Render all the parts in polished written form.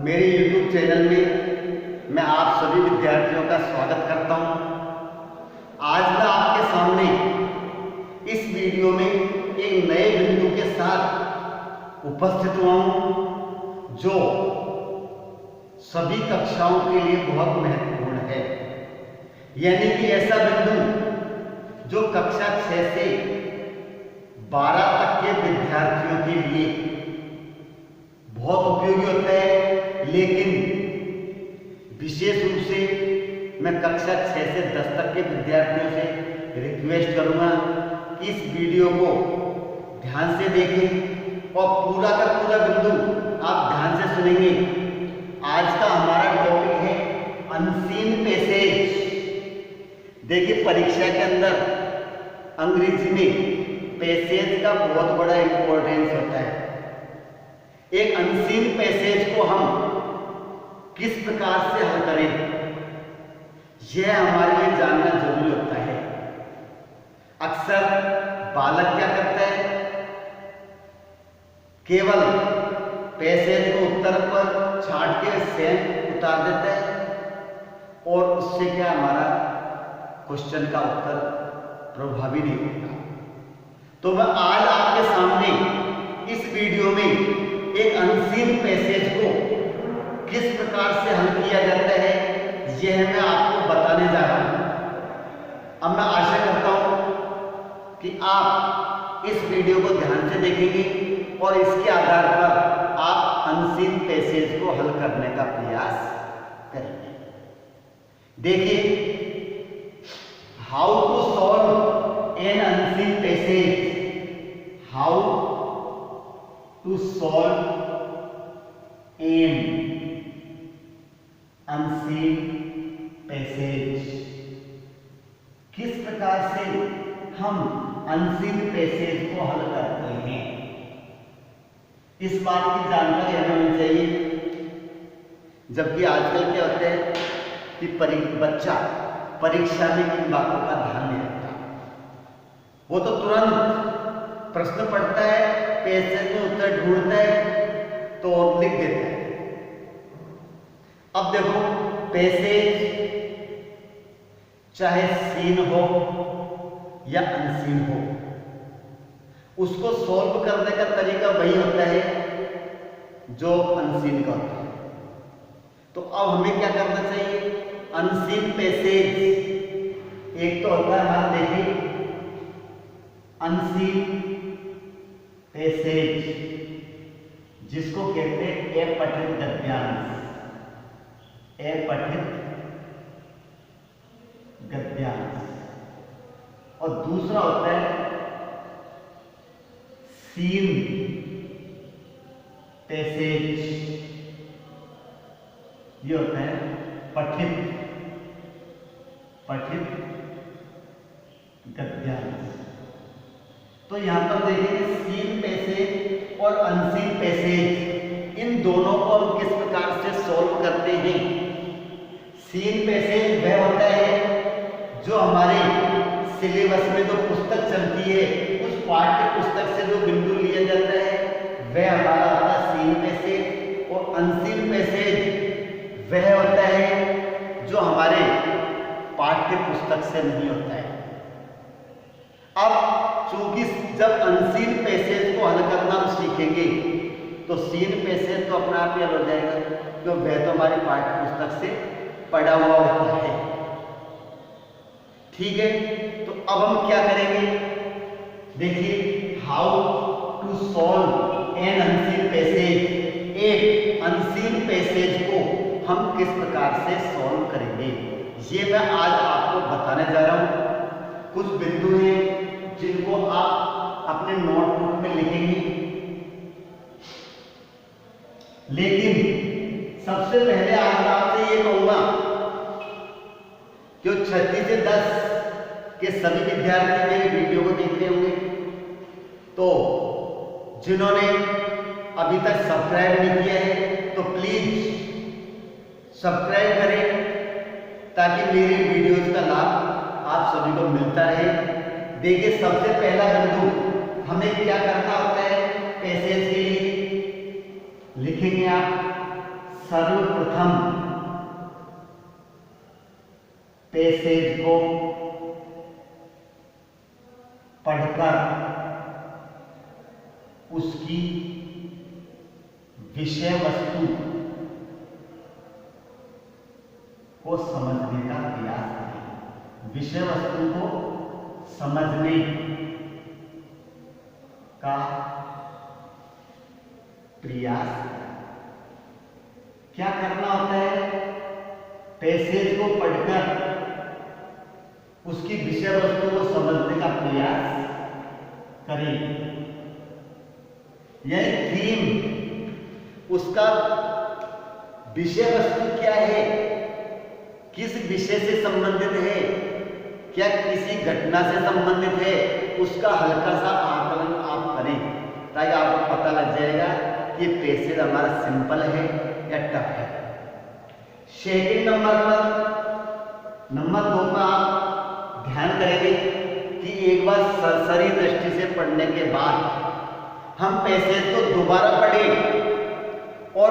मेरे YouTube channel में मैं आप सभी विद्यार्थियों का स्वागत करता हूं। आज मैं आपके सामने इस वीडियो में एक नए बिंदु के साथ उपस्थित हुआ हूं जो सभी कक्षाओं के लिए बहुत महत्वपूर्ण है, यानी कि ऐसा बिंदु जो कक्षा 6 से 12 तक के विद्यार्थियों के लिए बहुत उपयोगी होता है। लेकिन विशेष रूप से मैं कक्षा 6 से 10 तक के विद्यार्थियों से रिक्वेस्ट करूंगा कि इस वीडियो को ध्यान से देखें और पूरा का पूरा बिंदु आप ध्यान से सुनेंगे। आज का हमारा टॉपिक है अनसीन पैसेज। देखिए, परीक्षा के अंदर अंग्रेजी में पैसेज का बहुत बड़ा इंपॉर्टेंस होता है। एक अनसीन पैसेज को हम किस प्रकार से हल करें, यह हमारे लिए जानना जरूरी होता है। अक्सर बालक क्या करता है, केवल पैसेज को उत्तर पर छांट के सेम उतार देता है और उससे क्या हमारा क्वेश्चन का उत्तर प्रभावी नहीं होता। तो मैं आज आपके सामने इस वीडियो में एक अनसीन पैसेज को किस प्रकार से हल किया जाता है, यह मैं आपको बताने जा रहा हूं। अब मैं आशा करता हूं कि आप इस वीडियो को ध्यान से देखेंगे और इसके आधार पर आप अनसीन पैसेज को हल करने का प्रयास करेंगे। देखिए, how to solve an unseen passage. How to solve an unseen passage. किस प्रकार से हम अनसीन पैसेज को हल करते हैं, इस बात की जानकारी हमें होनी चाहिए। जबकि आजकल क्या होता है कि बच्चा परीक्षा में इन बातों का ध्यान नहीं रखता। वो तो तुरंत प्रश्न पढ़ता है, पैसेज में उत्तर ढूंढता है तो लिख देता है। अब देखो, पैसेज चाहे सीन हो या अनसीन हो, उसको सॉल्व करने का तरीका वही होता है जो अनसीन का होता है। तो अब हमें क्या करना चाहिए, अनसीन पैसेज एक तो होता है हमारा, देखिए, अनसीन पैसेज जिसको कहते हैं अपठित गद्यांश। अपठित गद्यांश। और दूसरा होता है सीन पैसेज, ये होता है पठित गद्यांश। तो यहां पर देखिए, सीन पैसेज और अनसीन पैसेज, इन दोनों को हम किस प्रकार से सॉल्व करते हैं। सीन पैसेज वह होता है जो हमारे सिलेबस में जो पुस्तक चलती है, उस पाठ्य पुस्तक से जो बिंदु लिया जाता है, वह हमारा होता है सीन पैसेज। और अनसीन पैसेज वह होता है जो हमारे पाठ्य पुस्तक से नहीं होता है। अब चूंकि जब अनसीन पैसेज को हल करना हम सीखेंगे तो सीन पैसेज तो अपने आप ही हल हो जाएगा, क्योंकि वह तो हमारी पाठ्य पुस्तक से पढ़ा हुआ होता है। ठीक है, तो अब हम क्या करेंगे, देखिए, how to solve an unseen passage. एक अनसीन पैसेज को हम किस प्रकार से सॉल्व करेंगे, ये मैं आज आपको बताने जा रहा हूं। कुछ बिंदु हैं जिनको आप अपने नोटबुक में लिखेंगे, लेकिन सबसे पहले आज मैं आपसे ये कहूंगा कि 6 से 10 के सभी विद्यार्थी मेरे वीडियो को देख रहे होंगे, तो जिन्होंने अभी तक सब्सक्राइब नहीं किया है तो प्लीज सब्सक्राइब करें, ताकि मेरे वीडियोज का लाभ आप सभी को मिलता रहे। देखिए, सबसे पहला बिंदु हमें क्या करना होता है, पैसेज के लिए लिखेंगे आप सर्वप्रथम पैसेज को पढ़कर उसकी विषय वस्तु को समझने का प्रयास करें। विषय वस्तु को समझने का प्रयास। क्या करना होता है? पैसेज को पढ़कर उसकी विषय वस्तु को समझने का प्रयास करें। यह थीम, उसका विषय वस्तु क्या है, किस विषय से संबंधित है, क्या किसी घटना से संबंधित है, उसका हल्का सा आकलन आप करें ताकि आपको पता लग जाएगा कि पैसेज हमारा सिंपल है या टफ है। सेकंड नंबर 2 पर आप ध्यान करेंगे कि एक बार सरसरी दृष्टि से पढ़ने के बाद हम पैसेज को दोबारा पढ़ें और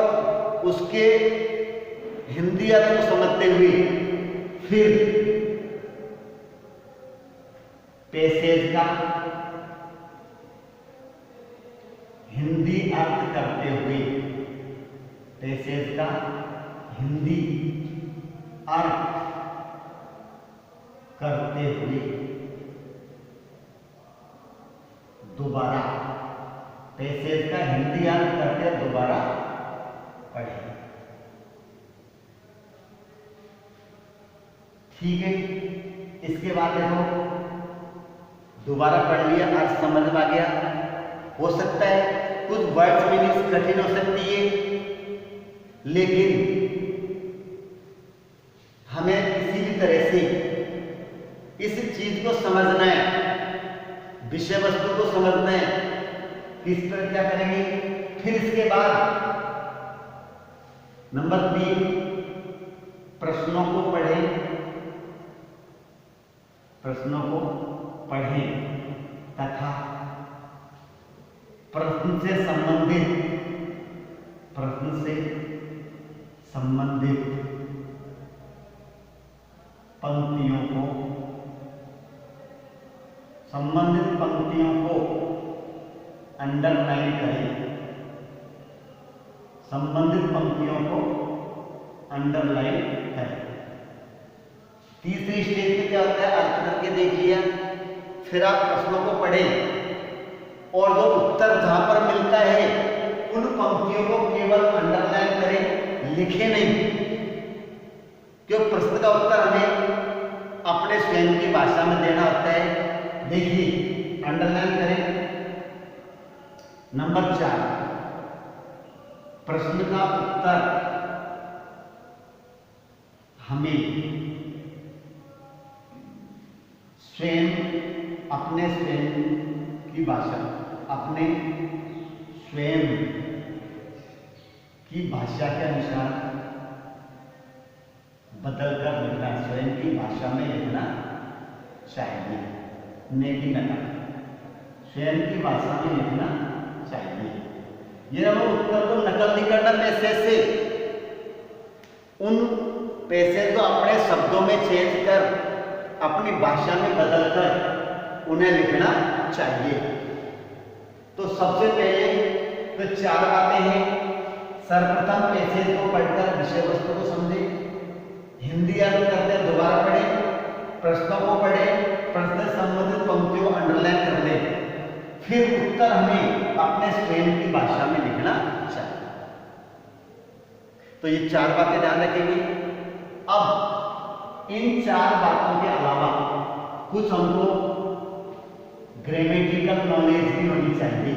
उसके हिंदी अर्थ को समझते हुए फिर पैसेज का हिंदी अर्थ करते हुए, पैसेज का हिंदी अर्थ करते हुए दोबारा, पैसेज का हिंदी अर्थ करके दोबारा पढ़ें। ठीक है। इसके बाद देखो, दोबारा पढ़ लिया, अर्थ समझ में आ गया। हो सकता है कुछ वर्ड्स मीनिंग्स कठिन हो सकती है, लेकिन हमें किसी भी तरह से इस चीज को समझना है, विषय वस्तु को समझना है। किस तरह क्या करेंगे? फिर इसके बाद नंबर 3, प्रश्नों को पढ़ें, प्रश्नों को पढ़ें तथा प्रश्न से संबंधित पंक्तियों को अंडरलाइन करें, संबंधित पंक्तियों को अंडरलाइन करें। तीसरी स्टेज में क्या होता है? अर्थ करके देख लिया, फिर आप प्रश्नों को पढ़ें और जो उत्तर जहां पर मिलता है उन पंक्तियों को केवल अंडरलाइन करें, लिखे नहीं, क्योंकि प्रश्न का उत्तर हमें अपने स्वयं की भाषा में देना होता है। देखिए, अंडरलाइन करें। नंबर 4, प्रश्न का उत्तर हमें अपने स्वयं की भाषा, अपने स्वयं की भाषा के अनुसार बदलकर लिखना, स्वयं की भाषा में लिखना चाहिए, नहीं नकल, स्वयं की भाषा में लिखना चाहिए। ये हमें उत्तर को नकल नहीं करना पैसेज से, उन पैसेज को अपने शब्दों में चेंज कर, अपनी भाषा में बदलकर उन्हें लिखना चाहिए। तो सबसे पहले तो 4 बातें हैं। सर्वप्रथम पैसेज को पढ़कर विषय वस्तु को समझे, हिंदी अर्थ करते दोबारा पढ़े, प्रश्नों को पढ़े, प्रश्न से संबंधित पंक्तियों अंडरलाइन कर ले, फिर उत्तर हमें अपने स्वयं की भाषा में लिखना चाहिए। तो ये 4 बातें ध्यान रखेंगे। अब इन 4 बातों के अलावा कुछ हमको ग्रामेटिकल नॉलेज भी होनी चाहिए।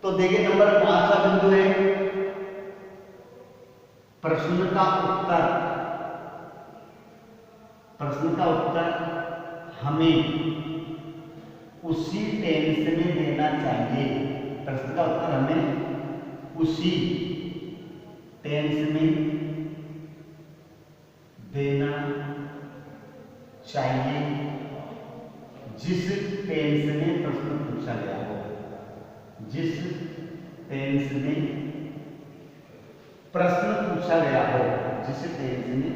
तो देखिए, नंबर 5 का बिंदु है प्रश्न का उत्तर। प्रश्न का उत्तर हमें उसी टेंस में देना चाहिए। प्रश्न का उत्तर हमें उसी टेंस में देना चाहिए जिस टेंस में प्रश्न पूछा गया हो। जिस टेंस में प्रश्न पूछा गया हो, जिस टेंस में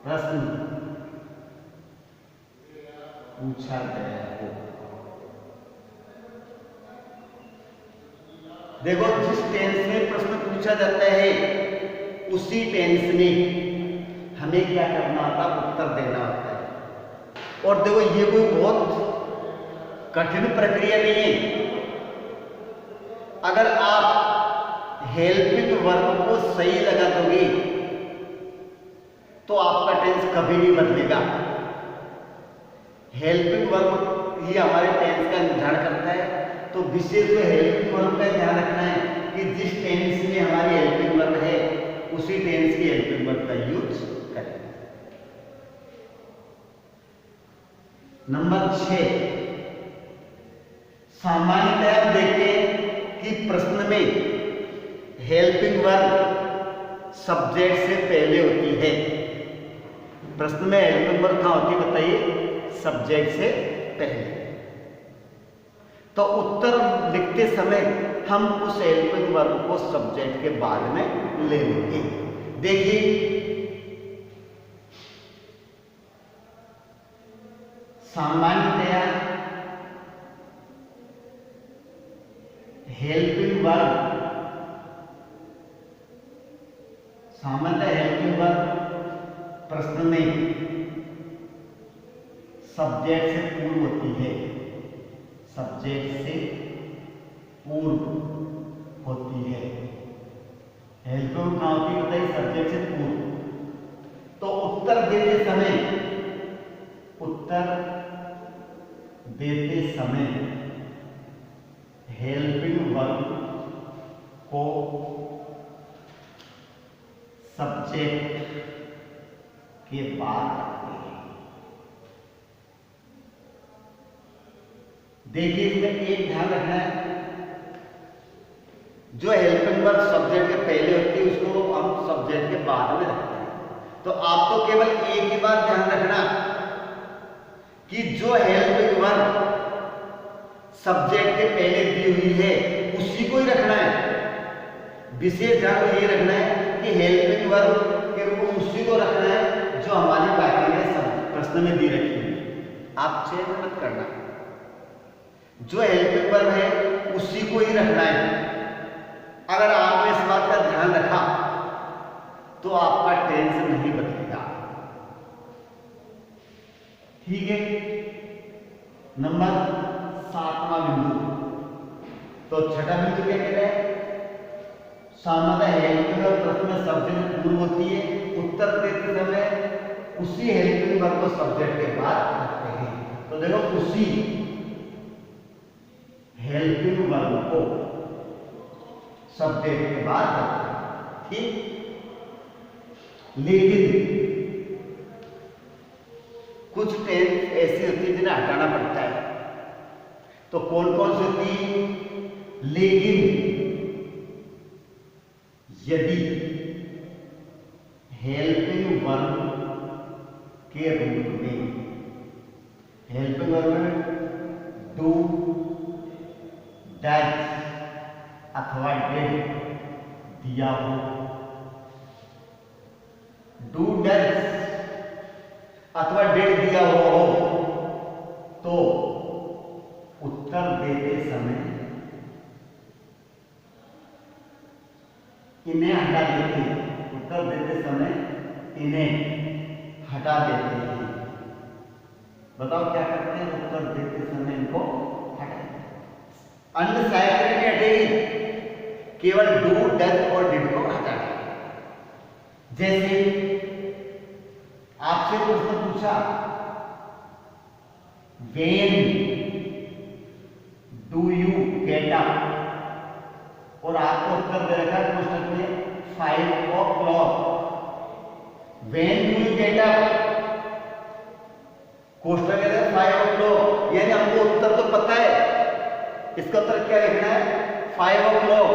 प्रश्न पूछा गया हो। देखो, जिस टेंस में प्रश्न पूछा जाता है उसी टेंस में हमें क्या करना होता है, उत्तर देना होता है। और देखो, ये कोई बहुत कठिन प्रक्रिया नहीं है। अगर आप हेल्पिंग वर्ब को सही लगा दोगे तो आपका टेंस कभी नहीं बदलेगा। हेल्पिंग वर्ब ही हमारे टेंस का निर्धारण करता है। तो विशेष में हेल्पिंग वर्ब का ध्यान रखना है कि जिस टेंस में हमारी हेल्पिंग वर्ब है उसी टेंस की हेल्पिंग वर्ब का यूज करें। नंबर 6, सामान्यतः आप देखते हैं कि प्रश्न में हेल्पिंग वर्ब सब्जेक्ट से पहले होती है। प्रश्न में हेल्पिंग वर्ब कहां होती है बताइए? सब्जेक्ट से पहले। तो उत्तर लिखते समय हम उस हेल्पिंग वर्ब को सब्जेक्ट के बाद में ले लेंगे। देखिए, सामान्यतया हेल्पिंग वर्ब, सामान्यतः हेल्पिंग वर्ब प्रश्न में सब्जेक्ट से पूर्व होती है, सब्जेक्ट से पूर्व होती है। हेल्पिंग कहां होती है बताइए? सब्जेक्ट से पूर्व। तो उत्तर देते समय हेल्पिंग वर्ब को सब्जेक्ट के बाद रखते हैं। देखिए, इसमें एक ध्यान रखना है, जो हेल्पिंग वर्ब सब्जेक्ट के पहले होती है उसको हम सब्जेक्ट के बाद में रखते हैं। तो आपको केवल एक ही बात ध्यान रखना कि जो हेल्पिंग वर्ब सब्जेक्ट के पहले दी हुई है उसी को ही रखना है। विशेष ध्यान ये रखना है कि हेल्पिंग वर्ब के रूप में उसी को रखना है जो हमारी वाक्य में प्रश्न में दी रखी है। आप चेंज मत करना, जो हेल्पिंग वर्ब है उसी को ही रखना है। अगर आपने इस बात का ध्यान रखा तो आपका टेंस नहीं बदलेगा। ठीक है। नंबर 7वां बिंदु, तो छठा बिंदु क्या कहता है? सामान्यतः हेल्पिंग वर्ब प्रश्न में सब्जेक्ट पूर्व होती है। उत्तर देते समय उसी हेल्पिंग वर्ब को सब्जेक्ट के बाद रखते हैं। तो देखो, उसी हेल्पिंग वर्ब को सब्जेक्ट के बाद रखते हैं। ठीक। लेकिन कुछ टेंस ऐसी होती है जिन्हें हटाना पड़ता है। तो कौन कौन सी होती है? लेकिन यदि हेल्पिंग वर्ब के रूप में, हेल्पिंग वर्ब में डू, डज अथवा डिड दिया हो, डू डज अथवा डिड दिया हो तो उत्तर देते समय इन्हें हटा देते हैं। उत्तर देते समय इन्हें हटा देते हैं। बताओ क्या करते हैं? उत्तर देते समय इनको हटा देते हैं। अन्य सहायता नहीं हटेगी, केवल डू, डज और डिड को हटा दें। जैसे आपसे प्रश्न पूछा, when do you get up, और आपको उत्तर दे रखा है क्वेश्चन में 5 o'clock। When do you get up, question कहते हैं 5 o'clock, यानी हमको उत्तर तो पता है। इसका उत्तर क्या लिखना है? 5 o'clock।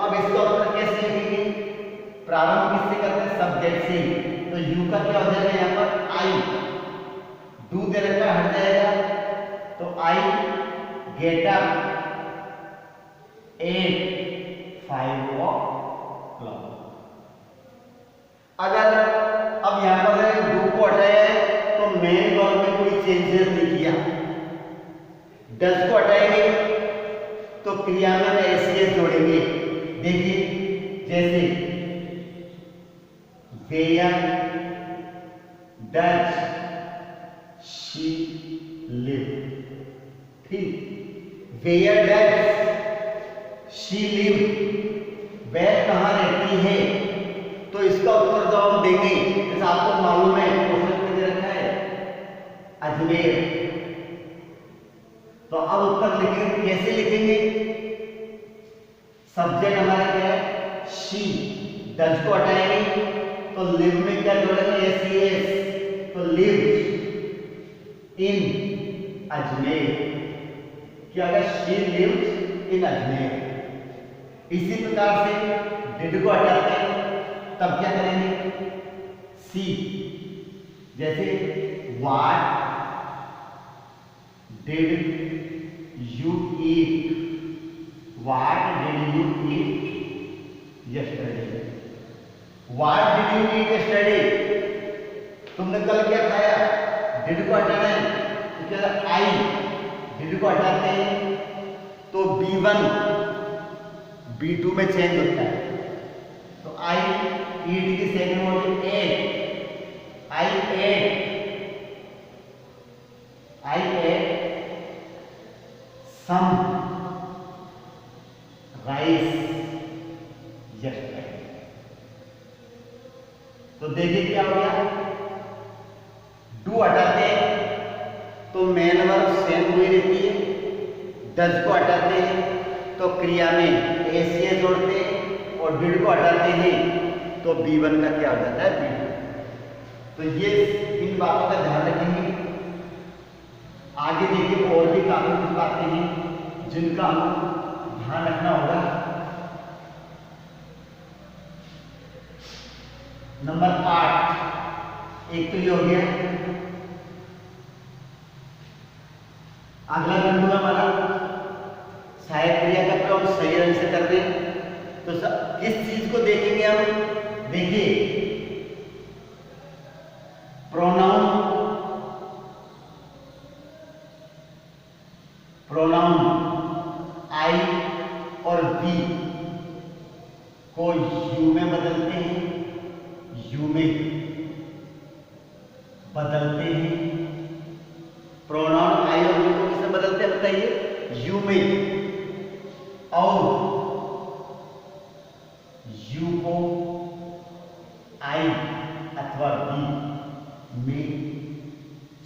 अब इसका उत्तर कैसे लिखेंगे? प्रारंभ किससे करते हैं? सब्जेक्ट से। तो यू का क्या हो जाएगा यहाँ पर? आई। डू दे रखा हट जाएगा, तो आई गेट अप 8 5 o'clock। अगर अब यहां पर है डू को हटाया है तो मेन वर्ब में कोई चेंजेस नहीं किया। डज को हटाएंगे तो क्रिया में एसीएस जोड़ेंगे। देखिए जैसे वेयर डज शी लिव। ठीक, वेयर डज शी लिव, वह कहां रहती है, तो इसका उत्तर जब हम देंगे, जैसे आपको मालूम है क्वेश्चन में दे रखा है अजमेर, तो अब उत्तर लिखेंगे। कैसे लिखेंगे? सब्जेक्ट हमारा क्या है? शी। डज को हटाएंगे तो लिव में क्या जोड़ेंगे? एस, तो लिव इन अजमेर। क्या होगा? She lives in Ajmer. इसी प्रकार से डिड को हटाते हैं तब क्या करेंगे? सी। जैसे what did you eat? What did you eat yesterday? What did you eat yesterday? तुमने कल क्या खाया? Did को हटाना है तो क्या? I। Did को हटाते हैं तो B1 B2 में चेंज होता है, तो I eat की second word ate। I ate some rice yesterday। तो देखिए क्या हो गया? डू हटाते हैं तो मेन वर्ब सेम हुई रहती है। डज को हटाते हैं तो क्रिया में एसीए जोड़ते हैं, और डिड को हटाते हैं तो B1 का क्या हो जाता है? B2। तो ये इन बातों का ध्यान रखेंगे। आगे देखिए और भी काफी कुछ बातें हैं जिनका हमें ध्यान रखना होगा। नंबर 8, एक तो ये हो गया। अगला बिंदु हमारा सहायक क्रिया का प्रयोग सही ढंग से कर रहे हैं तो किस चीज को देखेंगे हम? देखिए प्रोनाउन आई और वी को यू में बदलते हैं, यू में बदलते हैं। प्रोनाउन आई और वी को किससे बदलते हैं बताइए? यू में। और यू को आई अथवा वी में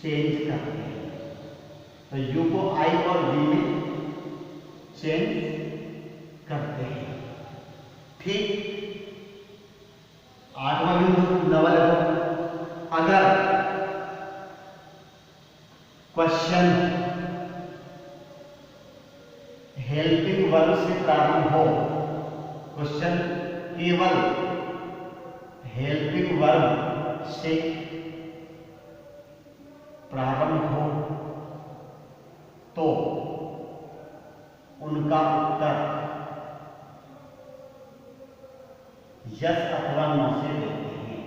चेंज करते हैं। तो यू को आई और वी में चेंज करते हैं। ठीक, 8वां बिंदु नवल है। अगर क्वेश्चन हेल्पिंग वर्ब से प्रारंभ हो, क्वेश्चन केवल हेल्पिंग वर्ब से प्रारंभ हो तो उनका उत्तर यस अथवा नो से देते हैं।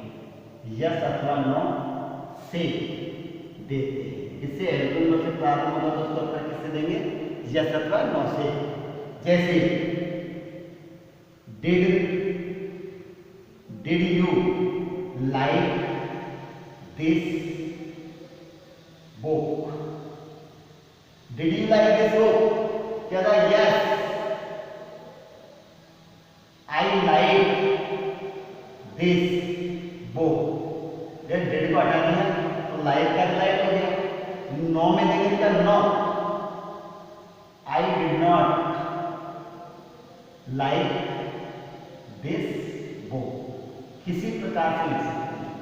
यस अथवा नो से देते हैं। इससे हेल्पिंग वर्ब से प्रारंभ होगा तो उसका उत्तर किससे देंगे? यस अथवा नो से। जैसे did you like this book? Did you like this book? क्या था? Yes I like this book. Did को हटा दिया तो लाइक का लाइक हो गया। नो में देंगे क्या? No I did not like this book. किसी प्रकार से लिख सकते हैं।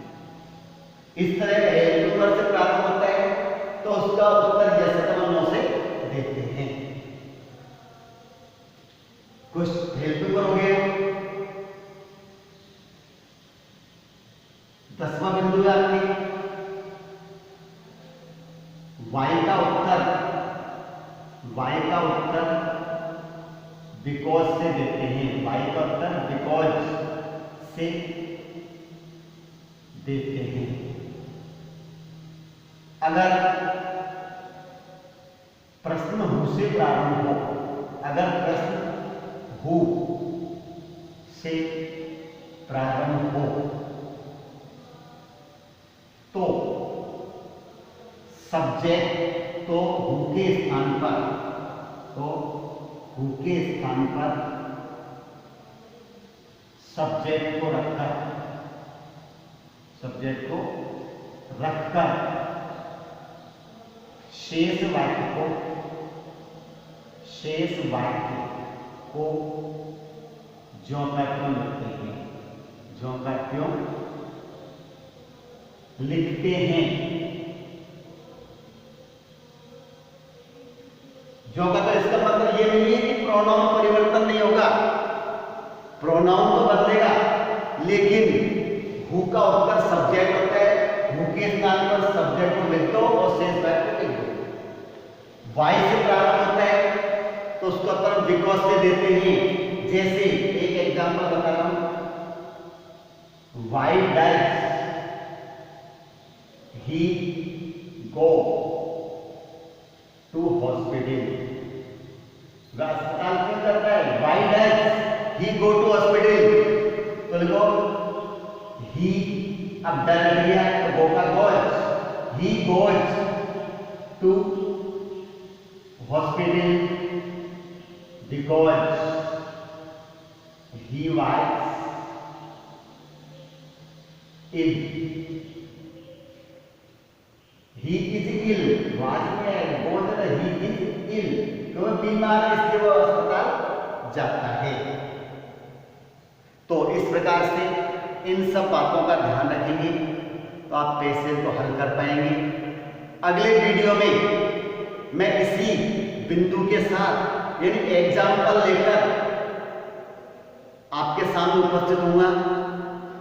इस तरह हेल्पिंग वर्ब से प्रारंभ होता है तो उसका उत्तर यस अथवा नो से देते हैं। कुछ हेल्पिंग वर्ब हो गया। 10वां बिंदु है आपके वाई का उत्तर बिकॉज से देते हैं, वाई का उत्तर बिकॉज से देते हैं। अगर प्रश्न हु से प्रारंभ हो, अगर प्रश्न हु से प्रारंभ हो तो सब्जेक्ट तो हु के स्थान पर, तो हु के स्थान पर सब्जेक्ट को रखकर, सब्जेक्ट को रखकर शेष वाक्य को ज्यों का त्यों लिखते हैं, ज्यों का त्यों लिखते हैं। ज्यों का, तो इसका मतलब ये नहीं है कि प्रोनाउन परिवर्तन नहीं होगा, प्रोनाउन तो बदलेगा, लेकिन हु का उत्तर सब्जेक्ट होता है, हु के स्थान पर सब्जेक्ट को लिख दो और शेष वाक्य को लिख दो। वाई से प्रारंभ होता है तो उसका उत्तर बिकॉज से देते हैं। जैसे एक एग्जांपल बता रहा हूं, why does he go to hospital, वह अस्पताल क्यों जाता है? Why does he go to hospital, तो लिखो ही, अब डर लिया तो गो का goes, he goes to hospital because he was ill, he is ill, was में है, गोज है, ही इज इल, तो बीमार है इसलिए वो अस्पताल जाता है। तो इस प्रकार से इन सब बातों का ध्यान रखेंगे तो आप पैसेज को हल कर पाएंगे। अगले वीडियो में मैं इसी बिंदु के साथ यानी एग्जाम्पल लेकर आपके सामने उपस्थित होऊंगा,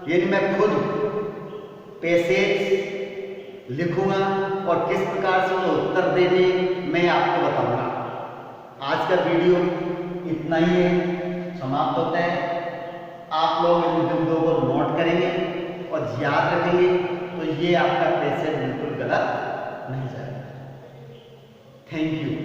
यानी मैं खुद पैसेज लिखूंगा और किस प्रकार से वो उत्तर देने मैं आपको बताऊंगा। आज का वीडियो इतना ही है, समाप्त होता है। आप लोग इन बिंदुओं को नोट करेंगे और याद रखेंगे तो ये आपका पैसेज बिल्कुल गलत नहीं जाएगा। Thank you.